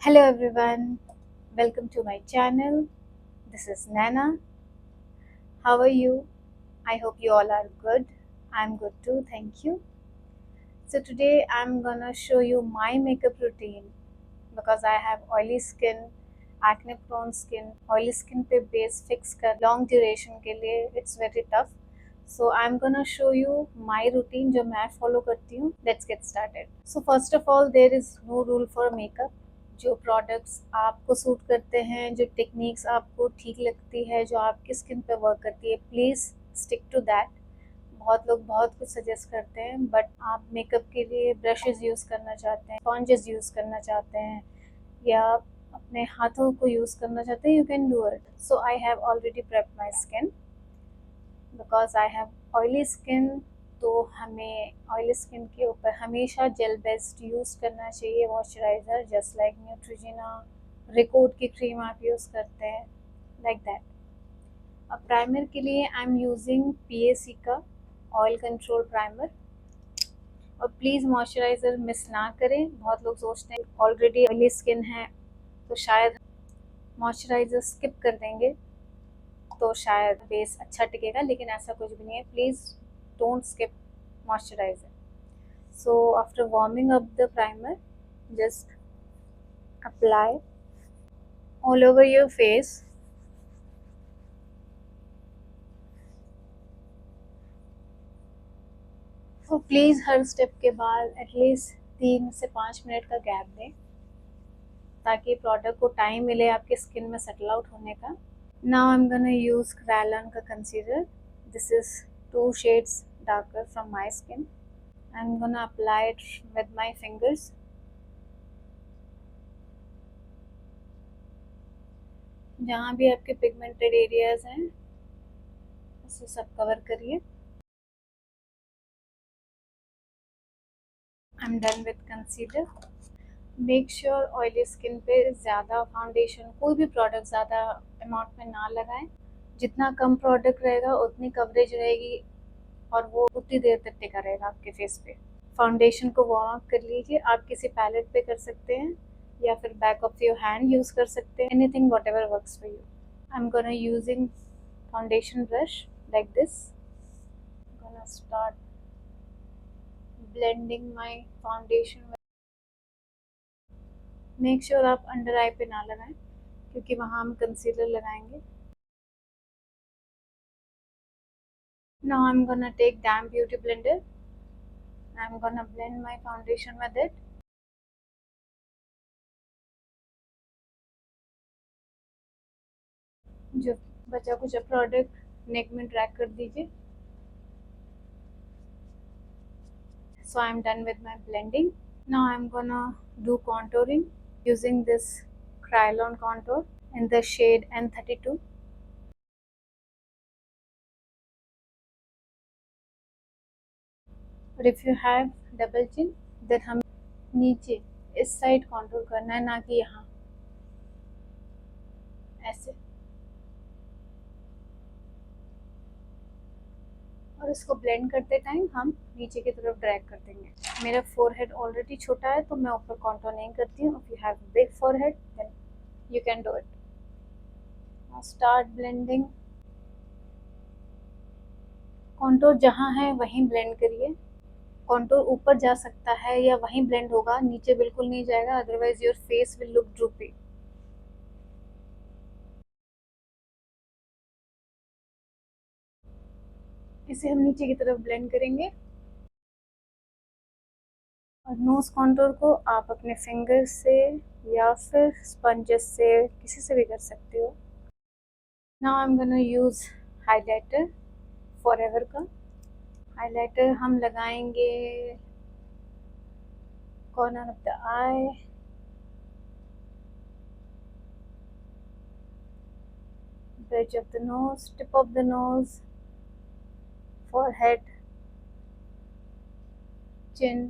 Hello everyone, welcome to my channel. This is Nana. How are you? I hope you all are good. I'm good too, thank you. So today I'm gonna show you my makeup routine because I have oily skin, acne prone skin, oily skin पे base fix कर long duration के लिए it's very tough. So I'm gonna show you my routine जो मैं follow करती हूँ. Let's get started. So first of all, there is no rule for makeup. जो products आपको सूट करते हैं, जो टेक्निक्स आपको ठीक लगती है, जो आपकी स्किन पे वर्क करती है, प्लीज़ स्टिक टू दैट. बहुत लोग बहुत कुछ सजेस्ट करते हैं, बट आप मेकअप के लिए ब्रशेस यूज़ करना चाहते हैं, स्पॉन्जेस यूज़ करना चाहते हैं, या अपने हाथों को यूज़ करना चाहते हैं, you can do it. So I have already prep my skin because I have oily skin. तो हमें ऑयली स्किन के ऊपर हमेशा जेल बेस्ड यूज़ करना चाहिए moisturiser, just like Neutrogena, Recode की क्रीम आप यूज़ करते हैं, लाइक दैट. अब प्राइमर के लिए आई एम यूजिंग PAC का ऑयल कंट्रोल प्राइमर. और प्लीज़ मॉइस्चराइज़र मिस ना करें. बहुत लोग सोचते हैं ऑलरेडी ऑयली स्किन है तो शायद मॉइस्चराइज़र स्किप कर देंगे तो शायद बेस अच्छा टिकेगा, लेकिन ऐसा कुछ भी नहीं है. Please don't skip moisturiser. So after warming up the primer, just apply all over your face. और प्लीज़ हर स्टेप के बाद एटलीस्ट 3 से 5 मिनट का गैप दें ताकि प्रोडक्ट को टाइम मिले आपके स्किन में सेटल आउट होने का. Now I am gonna use Kryolan का concealer. This is 2 shades darker from my skin. I'm gonna apply it with my fingers. जहाँ भी आपके पिगमेंटेड एरियाज हैं उसे सब कवर करिए. I am done with concealer. Make sure oily skin पे ज़्यादा फाउंडेशन, कोई भी प्रोडक्ट ज़्यादा अमाउंट में ना लगाएं. जितना कम प्रोडक्ट रहेगा उतनी कवरेज रहेगी और वो उतनी देर तक टिका रहेगा आपके फेस पे. फाउंडेशन को वार्म अप कर लीजिए. आप किसी पैलेट पे कर सकते हैं या फिर back of your hand use कर सकते हैं. Anything what ever works for you. I am gonna using foundation brush like this. I'm gonna start blending my foundation. Make sure आप अंडर आई पे ना लगाएं क्योंकि वहाँ हम कंसीलर लगाएंगे. Now I'm gonna take damp beauty blender. I'm gonna blend my foundation with it. जो बचा कुछ प्रोडक्ट नेक में ड्रैग कर दीजिए. So I'm done with my blending. Now I'm gonna do contouring using this Kryolan contour in the shade N32. और if you have double chin, then हम नीचे इस साइड कॉन्टूर करना है, ना कि यहाँ ऐसे. और इसको ब्लेंड करते टाइम हम नीचे की तरफ ड्रैग कर देंगे. मेरा फोरहेड ऑलरेडी छोटा है तो मैं ऊपर कॉन्टूर नहीं करती हूँ. If you have big forehead then you can do it. Now start blending. Contour जहाँ है वहीं ब्लेंड करिए. कॉन्टूर ऊपर जा सकता है या वहीं ब्लेंड होगा, नीचे बिल्कुल नहीं जाएगा, otherwise your face will look droopy. इसे हम नीचे की तरफ ब्लेंड करेंगे. और नोज कॉन्टूर को आप अपने फिंगर से या फिर स्पंजेस से किसी से भी कर सकते हो. Now I am gonna use highlighter, forever का. हाइलाइटर हम लगाएंगे corner of the I, bridge of the nose, tip of the nose, forehead, chin,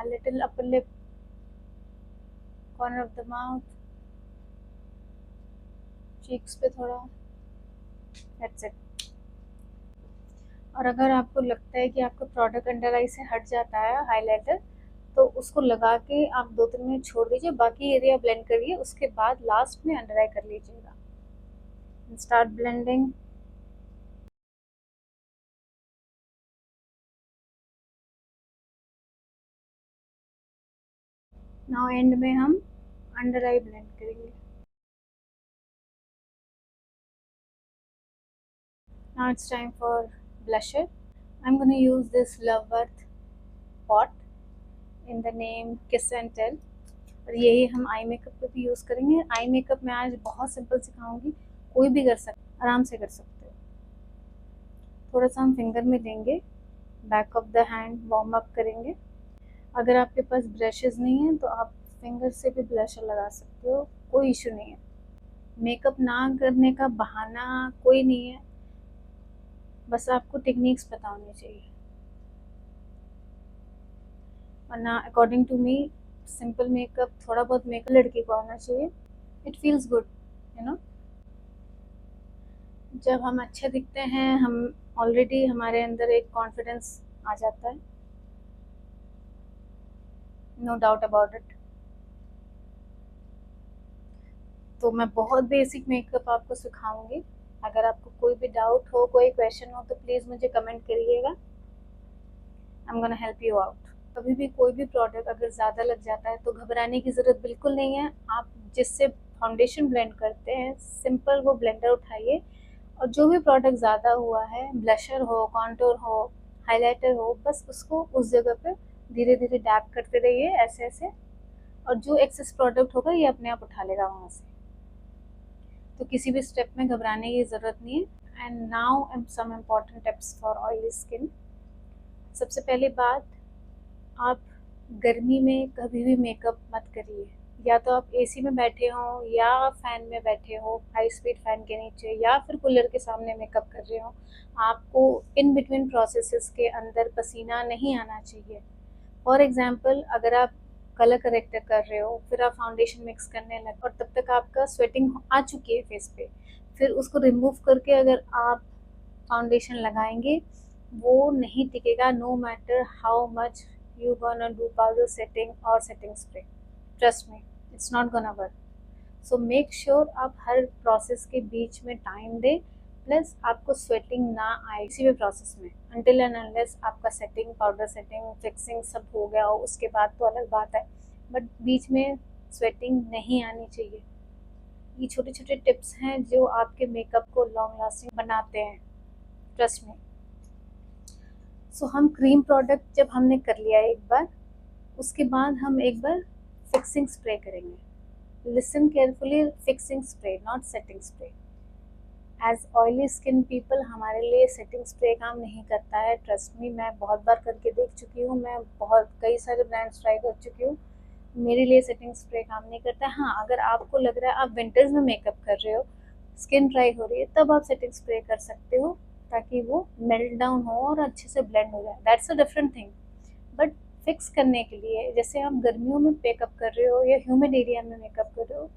a little upper lip, corner of the mouth, cheeks पे थोड़ा. That's it. और अगर आपको लगता है कि आपका प्रोडक्ट अंडर आई से हट जाता है हाइलाइटर, तो उसको लगा के आप 2-3 मिनट छोड़ दीजिए, बाकी एरिया ब्लेंड करिए, उसके बाद लास्ट में अंडर आई कर लीजिएगा। Start blending. नाउ एंड में हम अंडर आई ब्लेंड करेंगे। Now it's time for blusher. I am gonna use this Love Earth pot in the name kiss and tell, और यही हम आई मेकअप पे भी यूज़ करेंगे। आई मेकअप मैं आज बहुत सिंपल सिखाऊंगी, कोई भी कर सकता, आराम से कर सकते हो। थोड़ा सा हम फिंगर में लेंगे, back of the hand warm up करेंगे। अगर आपके पास ब्रशेस नहीं है तो आप फिंगर से भी ब्लशर लगा सकते हो, कोई इशू नहीं है। मेकअप ना करने का बहाना कोई नहीं है, बस आपको टेक्निक्स पता होनी चाहिए। वरना according to me simple makeup, थोड़ा बहुत मेकअप लड़की को आना चाहिए। It feels good, you know. जब हम अच्छे दिखते हैं, हम ऑलरेडी हमारे अंदर एक कॉन्फिडेंस आ जाता है, नो डाउट अबाउट इट। तो मैं बहुत बेसिक मेकअप आपको सिखाऊंगी। अगर आपको कोई भी डाउट हो, कोई क्वेश्चन हो, तो प्लीज़ मुझे कमेंट करिएगा। आई am gonna help you out. कभी भी कोई भी प्रोडक्ट अगर ज़्यादा लग जाता है तो घबराने की ज़रूरत बिल्कुल नहीं है। आप जिससे फाउंडेशन ब्लेंड करते हैं, सिंपल वो ब्लेंडर उठाइए, और जो भी प्रोडक्ट ज़्यादा हुआ है, ब्लशर हो, कॉन्टोर हो, हाइलाइटर हो, बस उसको उस जगह पे धीरे धीरे डैप करते रहिए, ऐसे ऐसे, और जो एक्सेस प्रोडक्ट होगा ये अपने आप उठा लेगा वहाँ से। तो किसी भी स्टेप में घबराने की ज़रूरत नहीं है। And now some important tips for oily skin. सबसे पहली बात, आप गर्मी में कभी भी मेकअप मत करिए। या तो आप एसी में बैठे हो, या फैन में बैठे हो, हाई स्पीड फैन के नीचे, या फिर कूलर के सामने मेकअप कर रहे हो, आपको इन बिटवीन प्रोसेसेस के अंदर पसीना नहीं आना चाहिए। फॉर एग्जाम्पल, अगर आप कलर करेक्टर कर रहे हो, फिर आप फाउंडेशन मिक्स करने लगे और तब तक आपका स्वेटिंग आ चुकी है फेस पे, फिर उसको रिमूव करके अगर आप फाउंडेशन लगाएंगे, वो नहीं टिकेगा, no matter how much you gonna do powder setting और setting spray. Trust me, it's not gonna work. So make sure आप हर प्रोसेस के बीच में टाइम दें, प्लस आपको स्वेटिंग ना आए किसी भी प्रोसेस में, अनटिल एंड अनलेस आपका सेटिंग, पाउडर सेटिंग, फिक्सिंग सब हो गया हो, उसके बाद तो अलग बात है, बट बीच में स्वेटिंग नहीं आनी चाहिए। ये छोटे छोटे टिप्स हैं जो आपके मेकअप को लॉन्ग लास्टिंग बनाते हैं, ट्रस्ट में। सो हम क्रीम प्रोडक्ट जब हमने कर लिया एक बार, उसके बाद हम एक बार फिक्सिंग स्प्रे करेंगे। Listen carefully, fixing spray, not setting spray. As oily skin people हमारे लिए सेटिंग स्प्रे काम नहीं करता है, ट्रस्ट मी। मैं बहुत बार करके देख चुकी हूँ, मैं बहुत कई सारे ब्रांड्स ट्राई कर चुकी हूँ, मेरे लिए सेटिंग स्प्रे काम नहीं करता है। हाँ, अगर आपको लग रहा है आप विंटर्स में मेकअप कर रहे हो, स्किन ड्राई हो रही है, तब आप सेटिंग स्प्रे कर सकते हो, ताकि वो मेल्ट डाउन हो और अच्छे से ब्लेंड हो जाए, that's a different thing. But fix करने के लिए, जैसे आप गर्मियों में मेकअप कर रहे हो या ह्यूमिड एरिया में मेकअप कर रहे हो,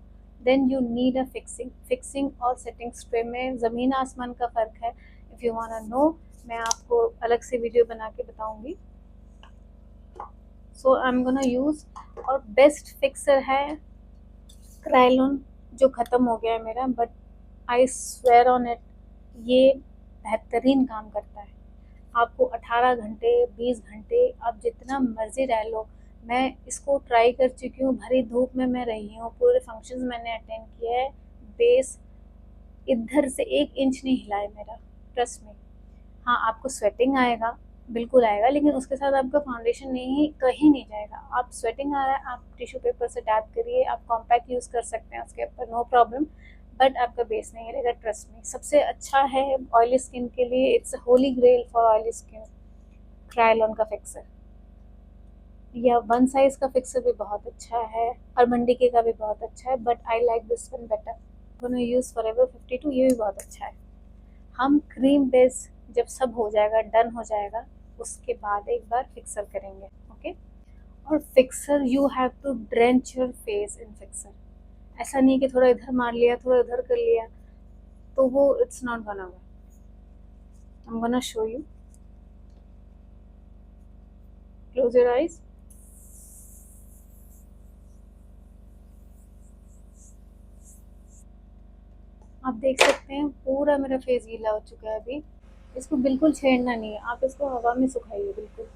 then you need a fixing. Fixing और सेटिंग स्प्रे में ज़मीन आसमान का फ़र्क है। इफ़ यू वांट नो, मैं आपको अलग से वीडियो बना के बताऊंगी। सो आई एम गोना यूज़, और बेस्ट फिक्सर है क्रायलॉन, जो ख़त्म हो गया है मेरा, but I swear on it, ये बेहतरीन काम करता है। आपको 18 घंटे, 20 घंटे, आप जितना मर्जी रह लो। मैं इसको ट्राई कर चुकी हूँ, भरी धूप में मैं रही हूँ, पूरे फंक्शंस मैंने अटेंड किया है, बेस इधर से 1 इंच नहीं हिला है मेरा, ट्रस्ट में। हाँ, आपको स्वेटिंग आएगा, बिल्कुल आएगा, लेकिन उसके साथ आपका फाउंडेशन नहीं, कहीं नहीं जाएगा। आप स्वेटिंग आ रहा है, आप टिश्यू पेपर से टैप करिए, आप कॉम्पैक्ट यूज़ कर सकते हैं उसके ऊपर, नो प्रॉब्लम, बट आपका बेस नहीं रहेगा, ट्रस्ट में। सबसे अच्छा है ऑयली स्किन के लिए, it's holy grail for oily skin, Krylon का फिक्सर। या वन साइज का फिक्सर भी बहुत अच्छा है, अरमंडी के का भी बहुत अच्छा है, but I like this one better. दोनों यूज़ फॉरएवर 52, ये भी बहुत अच्छा है। हम क्रीम बेस जब सब हो जाएगा, डन हो जाएगा, उसके बाद एक बार फिक्सर करेंगे, ओके। और fixer, you have to drench your face in fixer. ऐसा नहीं कि थोड़ा इधर मार लिया, थोड़ा इधर कर लिया, तो वो it's not gonna work. I am gonna show you, close your eyes. आप देख सकते हैं पूरा मेरा फेस गीला हो चुका है अभी। इसको बिल्कुल छेड़ना नहीं है, आप इसको हवा में सुखाइए, बिल्कुल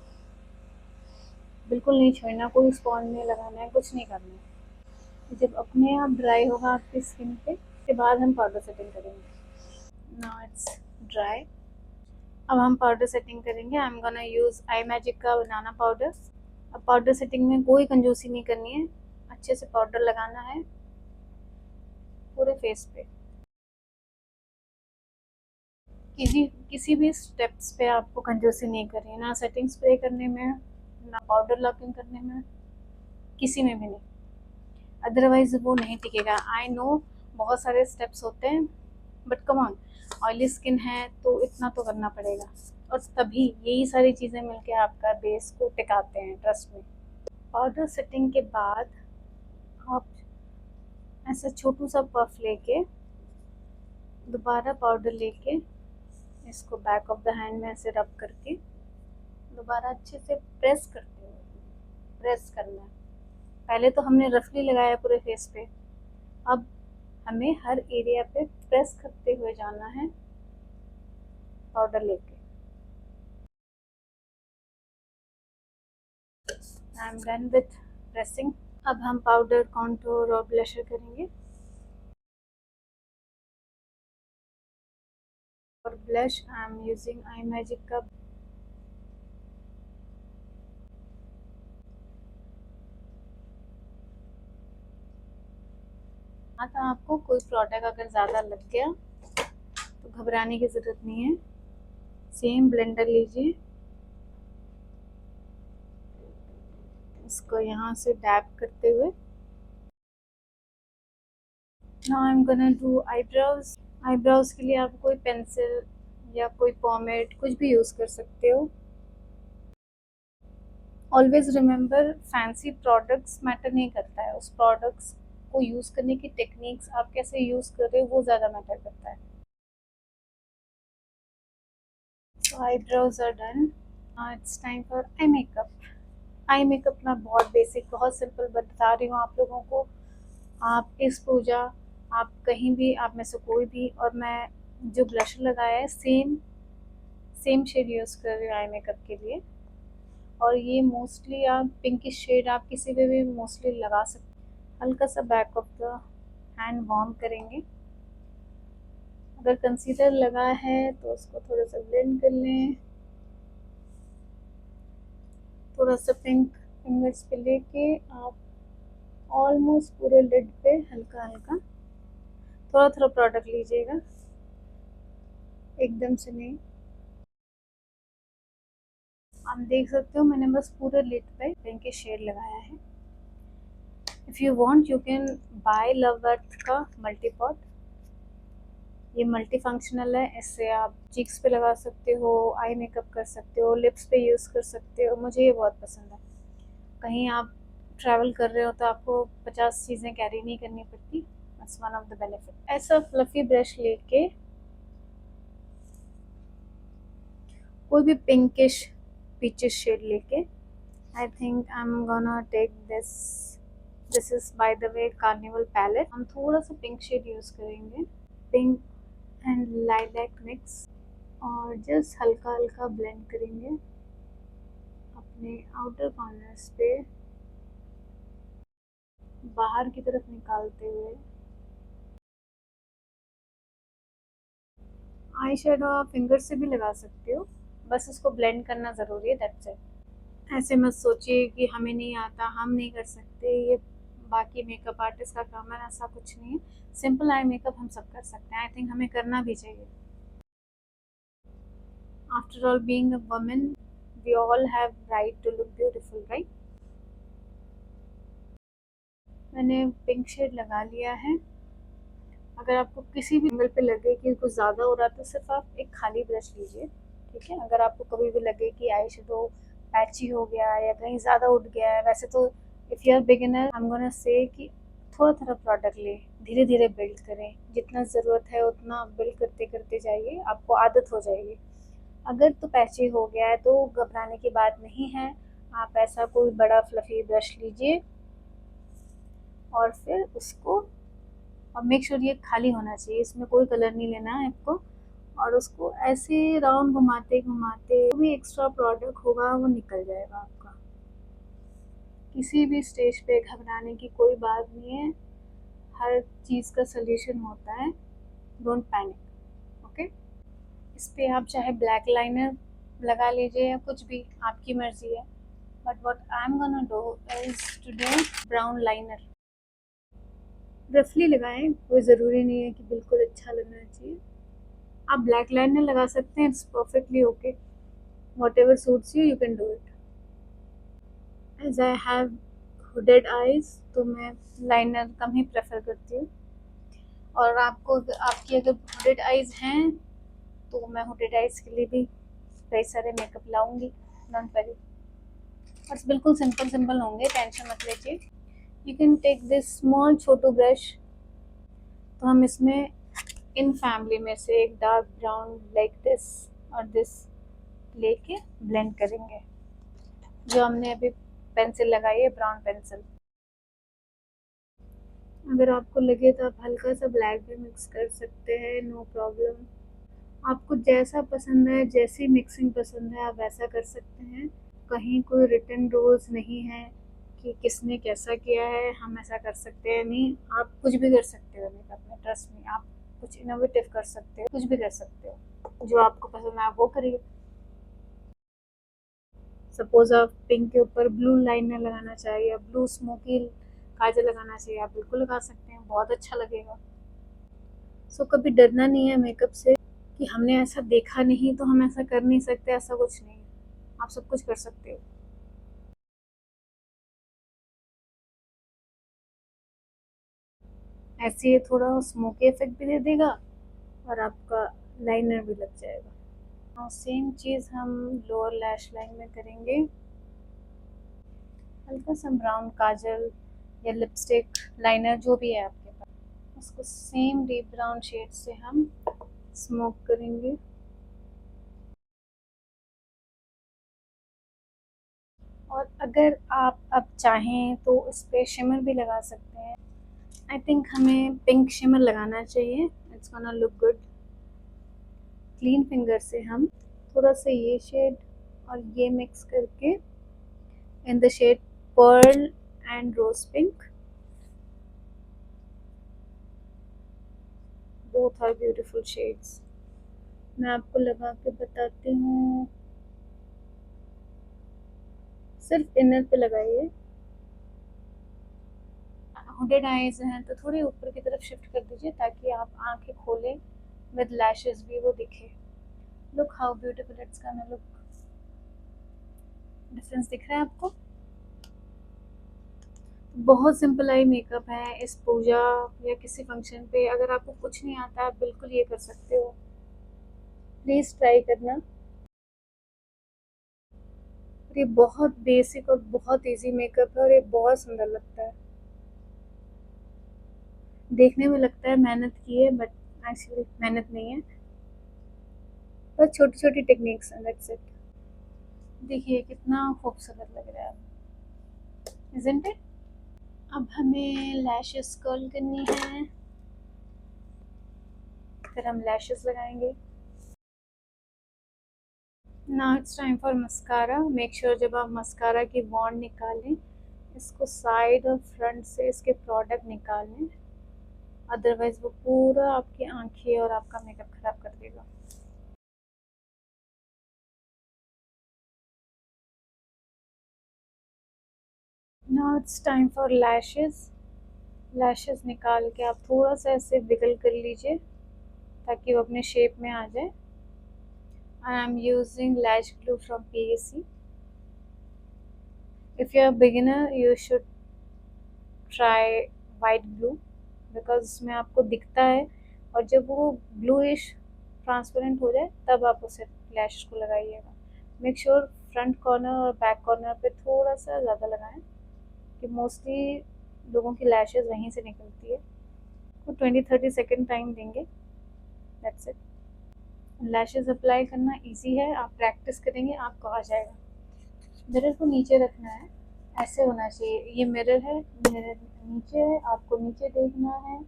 बिल्कुल नहीं छेड़ना, कोई स्पॉन्ज नहीं लगाना है, कुछ नहीं करना है। जब अपने आप ड्राई होगा आपकी स्किन पे, उसके बाद हम पाउडर सेटिंग करेंगे। Now it's dry. अब हम पाउडर सेटिंग करेंगे। आई am gonna use I magic का बनाना पाउडर। अब पाउडर सेटिंग में कोई कंजूसी नहीं करनी है, अच्छे से पाउडर लगाना है पूरे फेस पे। किसी किसी भी स्टेप्स पे आपको कंजूसी नहीं करनी है, ना सेटिंग स्प्रे करने में, ना पाउडर लॉकिंग करने में, किसी में भी नहीं। अदरवाइज वो नहीं टिकेगा। आई नो बहुत सारे स्टेप्स होते हैं, but come on, oily skin है तो इतना तो करना पड़ेगा। और तभी यही सारी चीज़ें मिलके आपका बेस को टिकाते हैं, ट्रस्ट में। पाउडर सेटिंग के बाद आप ऐसा छोटू सा पफ लेके, दोबारा पाउडर लेके, इसको बैक ऑफ द हैंड में ऐसे रब करके दोबारा अच्छे से प्रेस करते हुए, प्रेस करना है। पहले तो हमने रफली लगाया पूरे फेस पे, अब हमें हर एरिया पे प्रेस करते हुए जाना है पाउडर लेके। I am done with pressing. अब हम पाउडर, कॉन्टूर और ब्लशर करेंगे। और blush I am using I magic का था। आपको कोई प्रोडक्ट अगर ज़्यादा लग गया तो घबराने की ज़रूरत नहीं है। सेम ब्लेंडर लीजिए, इसको यहाँ से डैब करते हुए। Now I am gonna do eyebrows. Eyebrows के लिए आप कोई पेंसिल या कोई पॉमेड कुछ भी यूज़ कर सकते हो। Always remember, fancy products matter नहीं करता है, उस प्रोडक्ट्स को यूज़ करने की टेक्निक्स आप कैसे यूज़ कर रहे हो वो ज़्यादा मैटर करता है। So eyebrows are done. It's time for eye makeup. Eye makeup मैं बहुत बेसिक, बहुत सिंपल बता रही हूँ आप लोगों को। आप इस पूजा, आप कहीं भी, आप में से कोई भी, और मैं जो ब्लशर लगाया है सेम सेम शेड यूज़ कर रही हूँ आई मेकअप के लिए। और ये मोस्टली आप पिंकिश शेड आप किसी पे भी मोस्टली लगा सकते। हल्का सा back of the hand warm करेंगे। अगर कंसीलर लगा है तो उसको थोड़ा सा ब्लेंड कर लें। थोड़ा सा पिंक फिंगर्स पे लेके आप ऑलमोस्ट पूरे लिड पे हल्का हल्का थोड़ा थोड़ा प्रोडक्ट लीजिएगा, एकदम से नहीं। आप देख सकते हो मैंने बस पूरे लिड पे पिंक के शेड लगाया है। If you want you can buy Love Earth का मल्टी पॉट। ये मल्टी फंक्शनल है, इससे आप चीक्स पे लगा सकते हो, आई मेकअप कर सकते हो, लिप्स पे यूज़ कर सकते हो। मुझे ये बहुत पसंद है। कहीं आप ट्रैवल कर रहे हो तो आपको 50 चीज़ें कैरी नहीं करनी पड़ती। That's one of the benefit. ऐसा फ्लफी ब्रश लेके कोई भी पिंकिश पीचिश शेड लेके, I think I am gonna take this is by the way Carnival palette. हम थोड़ा सा पिंक शेड यूज़ करेंगे, पिंक एंड लाइलैक मिक्स, और जस्ट हल्का हल्का ब्लेंड करेंगे अपने आउटर कॉर्नर्स पे, बाहर की तरफ निकालते हुए। आई शेडो आप फिंगर से भी लगा सकते हो, बस इसको ब्लेंड करना ज़रूरी है, दैट्स इट। ऐसे मत सोचिए कि हमें नहीं आता, हम नहीं कर सकते, ये बाकी मेकअप आर्टिस्ट का काम है, ऐसा कुछ नहीं है। सिंपल आई मेकअप हम सब कर सकते हैं। आई थिंक हमें करना भी चाहिए। After all being a woman, we all have right to look beautiful, right. मैंने पिंक शेड लगा लिया है। अगर आपको किसी भी एंगल पे लगे कि कुछ ज़्यादा हो रहा है तो सिर्फ आप एक खाली ब्रश लीजिए, ठीक है। अगर आपको कभी भी लगे कि आई शेडो पैची हो गया है या कहीं ज़्यादा उठ गया है, वैसे तो if you are beginner I am gonna say कि थोड़ा थोड़ा प्रोडक्ट लें, धीरे धीरे बिल्ड करें, जितना ज़रूरत है उतना बिल्ड करते करते जाइए, आपको आदत हो जाएगी। अगर तो पैची हो गया है तो घबराने की बात नहीं है। आप ऐसा कोई बड़ा फ्लफी ब्रश लीजिए और फिर उसको और मेक श्योर ये खाली होना चाहिए, इसमें कोई कलर नहीं लेना है आपको। और उसको ऐसे राउंड घुमाते घुमाते जो भी एक्स्ट्रा प्रोडक्ट होगा वो निकल जाएगा आपका। किसी भी स्टेज पे घबराने की कोई बात नहीं है, हर चीज़ का सोल्यूशन होता है, डोंट पैनिक। ओके, इस पे आप चाहे ब्लैक लाइनर लगा लीजिए या कुछ भी, आपकी मर्जी है। But what I am gonna do is to do brown liner. रफली लगाएं, कोई ज़रूरी नहीं है कि बिल्कुल अच्छा लगना चाहिए। आप ब्लैक लाइनर लगा सकते हैं, it's perfectly okay. Whatever suits you, you can do it. As I have hooded eyes, तो मैं लाइनर कम ही प्रेफर करती हूँ। और आपको आपकी अगर हुडेड आईज हैं तो मैं हुडेड आईज के लिए भी कई सारे मेकअप लाऊंगी, डोंट वरी। बस बिल्कुल सिंपल सिंपल होंगे, टेंशन मत लीजिए। You can take this small छोटू ब्रश। तो हम इसमें इन फैमिली में से एक डार्क ब्राउन लाइक दिस और दिस लेके ब्लेंड करेंगे। जो हमने अभी पेंसिल लगाई है, ब्राउन पेंसिल। अगर आपको लगे तो आप हल्का सा ब्लैक भी मिक्स कर सकते हैं, नो प्रॉब्लम। आपको जैसा पसंद है, जैसी मिक्सिंग पसंद है, आप वैसा कर सकते हैं। कहीं कोई रिटन रूल्स नहीं है कि किसने कैसा किया है, हम ऐसा कर सकते हैं नहीं। आप कुछ भी कर सकते हो मेकअप में, ट्रस्ट में। आप कुछ इनोवेटिव कर सकते हो, कुछ भी कर सकते हो, जो आपको पसंद है आप वो करिए। सपोज आप पिंक के ऊपर ब्लू लाइनर लगाना चाहिए या ब्लू स्मोकी काजल लगाना चाहिए, आप बिल्कुल लगा सकते हैं, बहुत अच्छा लगेगा। सो कभी डरना नहीं है मेकअप से कि हमने ऐसा देखा नहीं तो हम ऐसा कर नहीं सकते, ऐसा कुछ नहीं है। आप सब कुछ कर सकते हो। ऐसे ये थोड़ा स्मोकी इफेक्ट भी दे देगा और आपका लाइनर भी लग जाएगा। और सेम चीज़ हम लोअर लैश लाइन में करेंगे। हल्का सा ब्राउन काजल या लिपस्टिक लाइनर जो भी है आपके पास, उसको सेम डीप ब्राउन शेड से हम स्मोक करेंगे। और अगर आप अब चाहें तो इस पे शिमर भी लगा सकते हैं। आई थिंक हमें पिंक शिमर लगाना चाहिए, it's gonna look good. Clean finger से हम थोड़ा सा ये शेड और ये मिक्स करके in the shade pearl and rose pink, both are beautiful shades. मैं आपको लगा के बताती हूँ, सिर्फ इनर पे लगाइए। हुडेड आईज हैं तो थोड़ी ऊपर की तरफ शिफ्ट कर दीजिए ताकि आप आंखें खोलें विद लैशेस भी वो दिखे। Look how beautiful it's gonna look. Difference दिख रहा है आपको? बहुत सिंपल आई मेकअप है। इस पूजा या किसी फंक्शन पे अगर आपको कुछ नहीं आता, आप बिल्कुल ये कर सकते हो। प्लीज़ ट्राई करना। ये बहुत बेसिक और बहुत इजी मेकअप है और ये बहुत सुंदर लगता है। देखने में लगता है मेहनत की है, बट एक्चुअली मेहनत नहीं है, बस छोटी छोटी टेक्निक्स हैं, दैट्स इट। देखिए कितना खूबसूरत लग रहा है, इज़न्ट इट? अब हमें लैशेस कर्ल करनी है, फिर हम लैशेस लगाएंगे। Now it's time for mascara. Make sure जब आप मस्कारा की बॉन्ड निकालें, इसको साइड और फ्रंट से इसके प्रोडक्ट निकाल लें, अदरवाइज वो पूरा आपकी आंखें और आपका मेकअप खराब कर देगा। Now it's time for lashes. Lashes निकाल के आप थोड़ा सा ऐसे विगल कर लीजिए ताकि वो अपने शेप में आ जाए। I am using lash glue from PAC। If you are beginner you should try white glue, because उसमें आपको दिखता है, और जब वो ब्लूइश ट्रांसपेरेंट हो जाए तब आप उसे लैश को लगाइएगा। मेक श्योर फ्रंट कॉर्नर और बैक कॉर्नर पे थोड़ा सा ज़्यादा लगाएं कि मोस्टली लोगों की लैशेज वहीं से निकलती है। तो 20-30 सेकेंड टाइम देंगे, दैट्स इट। लैशेज अप्लाई करना इजी है, आप प्रैक्टिस करेंगे आपको आ जाएगा। मिरर को नीचे रखना है, ऐसे होना चाहिए। ये मिरर है, मिरर नीचे है, आपको नीचे देखना है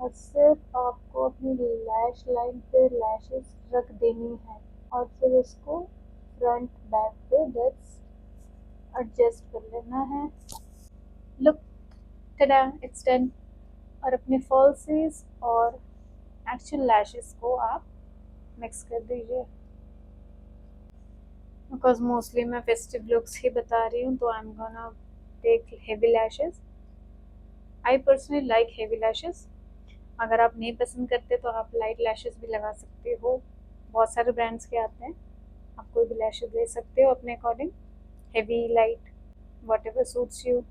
और सिर्फ आपको अपनी लैश लाइन पे लैशेस रख देनी है और फिर इसको फ्रंट बैक पे जस्ट एडजस्ट कर लेना है। Look, टडा, it's done. और अपने फॉल्सेस और एक्चुअल लैशेस को आप मिक्स कर दीजिए। बिकॉज मोस्टली मैं फेस्टिव लुक्स ही बता रही हूँ, तो I am gonna take heavy lashes. I personally like heavy lashes. अगर आप नहीं पसंद करते तो आप लाइट लैशेस भी लगा सकते हो, बहुत सारे ब्रांड्स के आते हैं, आप कोई भी लैशेस ले सकते हो अपने according, heavy light whatever suits you.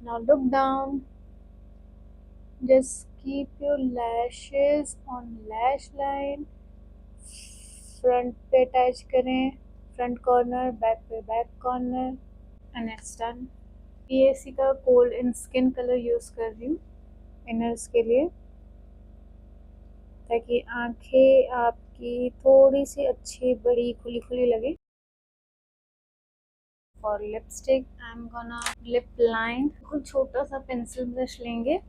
Now look down, just keep your lashes on lash line, front पे अटैच करें, फ्रंट कॉर्नर, बैक पे back corner, and it's done. PAC का kohl in skin colour use कर रही हूँ inners के लिए, ताकि आंखें आपकी थोड़ी सी अच्छी बड़ी खुली खुली लगे। For lipstick I am gonna lip line, बिल्कुल छोटा सा पेंसिल ब्रश लेंगे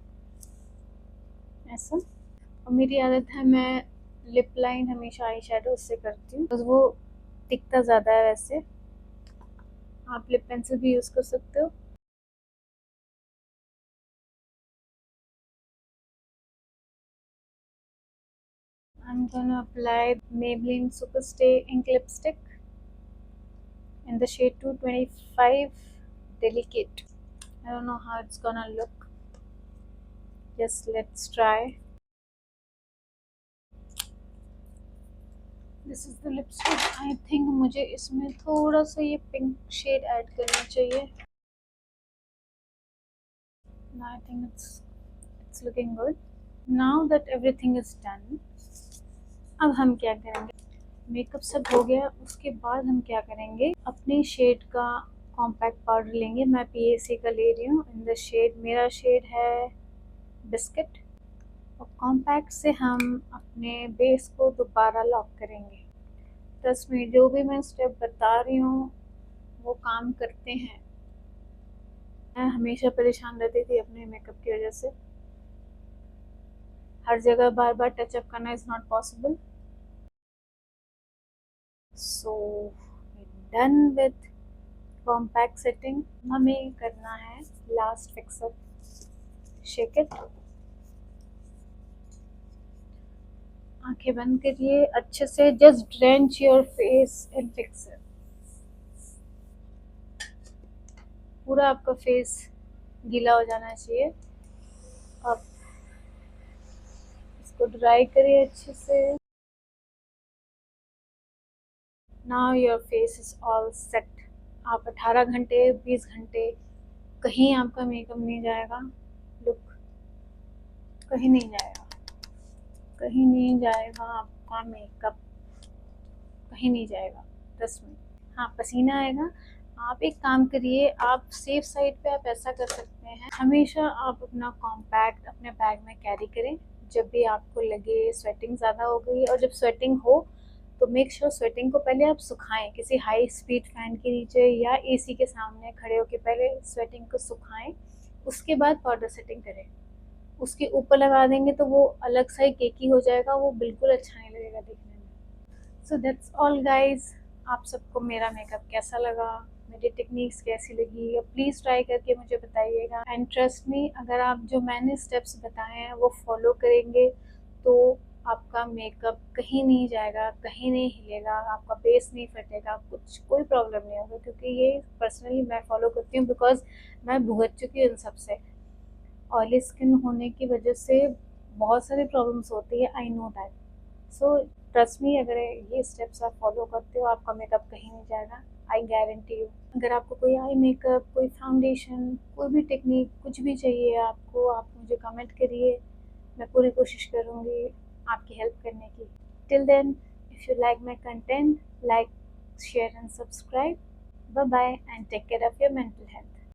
ऐसा। और मेरी आदत है मैं लिप लाइन हमेशा आई शेडो से करती हूँ, तो वो दिखता ज़्यादा है। वैसे आप लिप पेंसिल भी यूज़ कर सकते हो। I'm gonna apply Maybelline Superstay Ink Lipstick in the shade 225 Delicate. I don't know how it's gonna look. Just let's try. This is the lipstick. I think मुझे इसमें थोड़ा सा ये पिंक शेड ऐड करना चाहिए. Now I think it's looking good. Now that everything is done, अब हम क्या करेंगे? मेकअप सब हो गया, उसके बाद हम क्या करेंगे, अपने शेड का कॉम्पैक्ट पाउडर लेंगे। मैं पीएसी का ले रही हूँ इन द शेड, मेरा शेड है बिस्किट। और कॉम्पैक्ट से हम अपने बेस को दोबारा लॉक करेंगे। ट्रस्ट मी, जो भी मैं स्टेप बता रही हूँ वो काम करते हैं। मैं हमेशा परेशान रहती थी अपने मेकअप की वजह से, हर जगह बार बार टचअप करना is not possible. So done with compact setting, हमें करना है लास्ट फिक्सअप। शेक इट, आंखें बंद करिए अच्छे से, just drench your face in fixer. पूरा आपका फेस गीला हो जाना चाहिए। अब इसको ड्राई करिए अच्छे से। Now your face is all set. आप 18 घंटे 20 घंटे कहीं आपका मेकअप नहीं जाएगा, लुक कहीं नहीं जाएगा, कहीं नहीं जाएगा आपका मेकअप, कहीं नहीं जाएगा 10 मिनट। हाँ, पसीना आएगा। आप एक काम करिए, आप सेफ साइड पे आप ऐसा कर सकते हैं, हमेशा आप अपना कॉम्पैक्ट अपने बैग में कैरी करें। जब भी आपको लगे स्वेटिंग ज़्यादा हो गई, और जब स्वेटिंग हो तो मेक श्योर स्वेटिंग को पहले आप सुखाएं किसी हाई स्पीड फैन के नीचे या एसी के सामने खड़े होकर पहले स्वेटिंग को सुखाएं, उसके बाद पाउडर सेटिंग करें। उसके ऊपर लगा देंगे तो वो अलग सा ही केकी हो जाएगा, वो बिल्कुल अच्छा नहीं लगेगा दिखने में। So that's all guys. आप सबको मेरा मेकअप कैसा लगा, मेरी टेक्निक्स कैसी लगी, प्लीज़ ट्राई करके मुझे बताइएगा। एंड ट्रस्ट मी, अगर आप जो मैंने स्टेप्स बताए हैं वो फॉलो करेंगे तो आपका मेकअप कहीं नहीं जाएगा, कहीं नहीं हिलेगा, आपका बेस नहीं फटेगा, कुछ कोई प्रॉब्लम नहीं होगा। क्योंकि ये पर्सनली मैं फॉलो करती हूँ, बिकॉज मैं भुगत चुकी हूँ इन सबसे। ऑयली स्किन होने की वजह से बहुत सारी प्रॉब्लम्स होती है, I know that. So trust me, अगर ये स्टेप्स आप फॉलो करते हो आपका मेकअप कहीं नहीं जाएगा, आई गारंटी यू। अगर आपको कोई आई मेकअप, कोई फाउंडेशन, कोई भी टेक्निक कुछ भी चाहिए आपको, आप मुझे कमेंट करिए, मैं पूरी कोशिश करूँगी आपकी हेल्प करने की। Till then, if you like my content, like, share and subscribe. Bye bye and take care of your mental health.